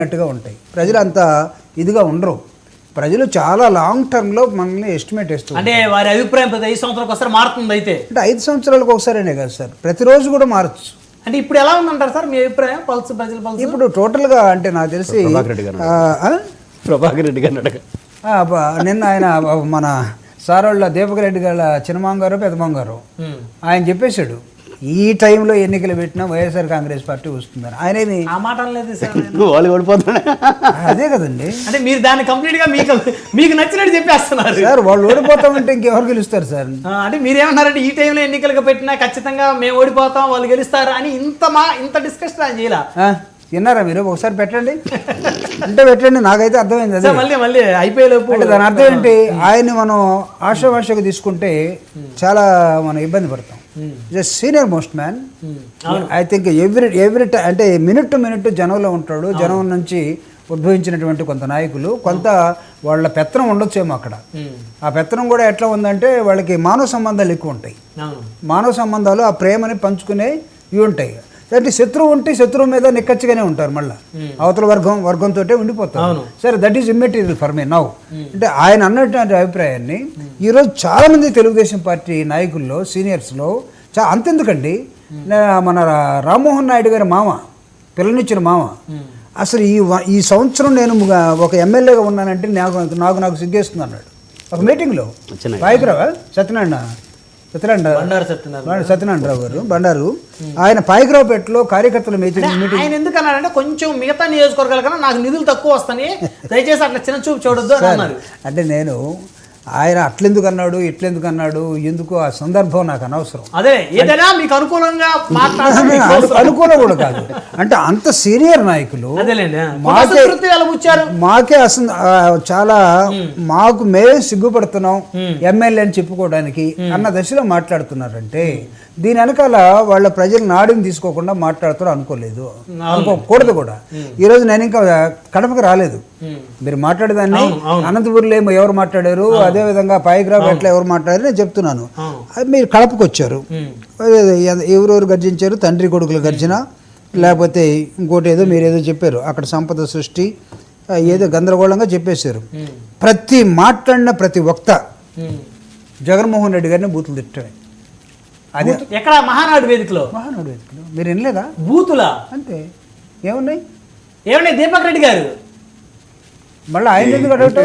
అన్నట్టుగా ఉంటాయి. ప్రజలు అంత ఇదిగా ఉండరు. ప్రజలు చాలా లాంగ్ టర్మ్లో మనల్ని ఎస్టిమేట్ వేస్తారు. అంటే వారి అభిప్రాయం ప్రతి 5 సంవత్సరాలకు ఒకసారి మారుతుంది. అయితే అంటే 5 సంవత్సరాలకు ఒకసారినే కాదు సార్, ప్రతిరోజు కూడా మారచ్చు. అంటే ఇప్పుడు ఎలా ఉందంటారు సార్ మీ అభిప్రాయం? పల్స్ ప్రజల పల్స్ ఇప్పుడు టోటల్గా అంటే నాకు తెలిసి ప్రభాకర్ రెడ్డి గారిని నిన్న ఆయన మన సార్ వాళ్ళ దీపక్ రెడ్డి గారు చిన్నమాంగారు పెద్దమాంగారు ఆయన చెప్పేశాడు, ఈ టైంలో ఎన్నికలు పెట్టినా వైఎస్ఆర్ కాంగ్రెస్ పార్టీ వస్తుందని. ఆయన ఆ మాట లేదు సార్. వాళ్ళు ఓడిపోతున్నాడు. అదే కదండి. అంటే మీరు దాన్ని కంప్లీట్ గా మీకు నచ్చినట్టు చెప్పేస్తున్నారు సార్. వాళ్ళు ఓడిపోతామంటే ఇంకెవరు గెలుస్తారు సార్? అంటే మీరేమన్నారంటే ఈ టైంలో ఎన్నికలుగా పెట్టినా ఖచ్చితంగా మేము ఓడిపోతాం వాళ్ళు గెలుస్తారు అని ఇంత డిస్కషన్ ఆయన చేయాల. విన్నారా మీరు? ఒకసారి పెట్టండి అంటే పెట్టండి. నాకైతే అర్థమైంది అదే. మళ్ళీ అయిపోయేలోపు దాని అర్థం ఏంటి? ఆయన్ని మనం ఆశావాషగా తీసుకుంటే చాలా మనం ఇబ్బంది పడతాం. Senior most man. I think every అంటే మినిట్ టు మినిట్ జనంలో ఉంటాడు. జనం నుంచి ఉద్భవించినటువంటి కొంత నాయకులు, కొంత వాళ్ళ పెత్తనం ఉండొచ్చేమో అక్కడ. ఆ పెత్తనం కూడా ఎట్లా ఉందంటే వాళ్ళకి మానవ సంబంధాలు ఎక్కువ ఉంటాయి. మానవ సంబంధాలు ఆ ప్రేమని పంచుకునే ఇవి ఉంటాయి. అంటే శత్రువు ఉంటే శత్రువు మీద నిక్కచ్చిగానే ఉంటారు. మళ్ళీ అవతల వర్గంతో ఉండిపోతారు. సరే, that is immaterial for me now. అంటే ఆయన అన్నటువంటి అభిప్రాయాన్ని ఈరోజు చాలామంది తెలుగుదేశం పార్టీ నాయకుల్లో సీనియర్స్లో అంతెందుకండి, మన రామ్మోహన్ నాయుడు గారి మామ, పిల్లనిచ్చిన మామ, అసలు ఈ సంవత్సరం నేను ఒక ఎమ్మెల్యేగా ఉన్నానంటే నాకు సిగ్గేస్తుంది అన్నాడు ఒక మీటింగ్లో. పాయకరావు సత్యనారాయణరావు గారు బండారు, ఆయన పాయకరావుపేటలో కార్యకర్తల మీటింగ్. ఆయన ఎందుకు అన్నారంటే కొంచెం మిగతా నియోజకవర్గాల కన్నా నాకు నిధులు తక్కువ వస్తాయి, దయచేసి అట్లా చిన్న చూపు చూడొద్దు అని అన్నారు. అంటే నేను ఆయన అట్లెందుకు అన్నాడు ఇట్లెందుకు అన్నాడు, ఎందుకు ఆ సందర్భం నాకు అనవసరం. అదే ఏదైనా మీకు అనుకూలంగా అనుకూలం కూడా కాదు. అంటే అంత సీనియర్ నాయకులు మాకే అసలు చాలా మాకు మేమే సిగ్గుపడుతున్నాం ఎమ్మెల్యే అని చెప్పుకోవడానికి అన్న దశలో మాట్లాడుతున్నారంటే దీని వెనకాల వాళ్ళ ప్రజలు నాడిని తీసుకోకుండా మాట్లాడుతారు అనుకోలేదు, అనుకోకూడదు కూడా. ఈరోజు నేను ఇంకా కడపకు రాలేదు. మీరు మాట్లాడేదాన్ని అనంతపురంలో ఏమో ఎవరు మాట్లాడారు, అదేవిధంగా పాయగ్రాఫ్ ఎట్లా ఎవరు మాట్లాడారు నేను చెప్తున్నాను. మీరు కడపకు వచ్చారు, ఎవరెవరు గర్జించారు, తండ్రి కొడుకులు గర్జన, లేకపోతే ఇంకోటి ఏదో మీరేదో చెప్పారు, అక్కడ సంపద సృష్టి ఏదో గందరగోళంగా చెప్పేశారు. మాట్లాడిన ప్రతి వక్త జగన్మోహన్ రెడ్డి గారిని బూతులు తిట్టడమే. అదే ఎక్కడ మహానాడు వేదికలో మీరు వినలేదా? బూతులా అంతే. ఏమున్నాయి దీపక్ రెడ్డి గారు మళ్ళీ ఆయన ఎందుకు అడగటం?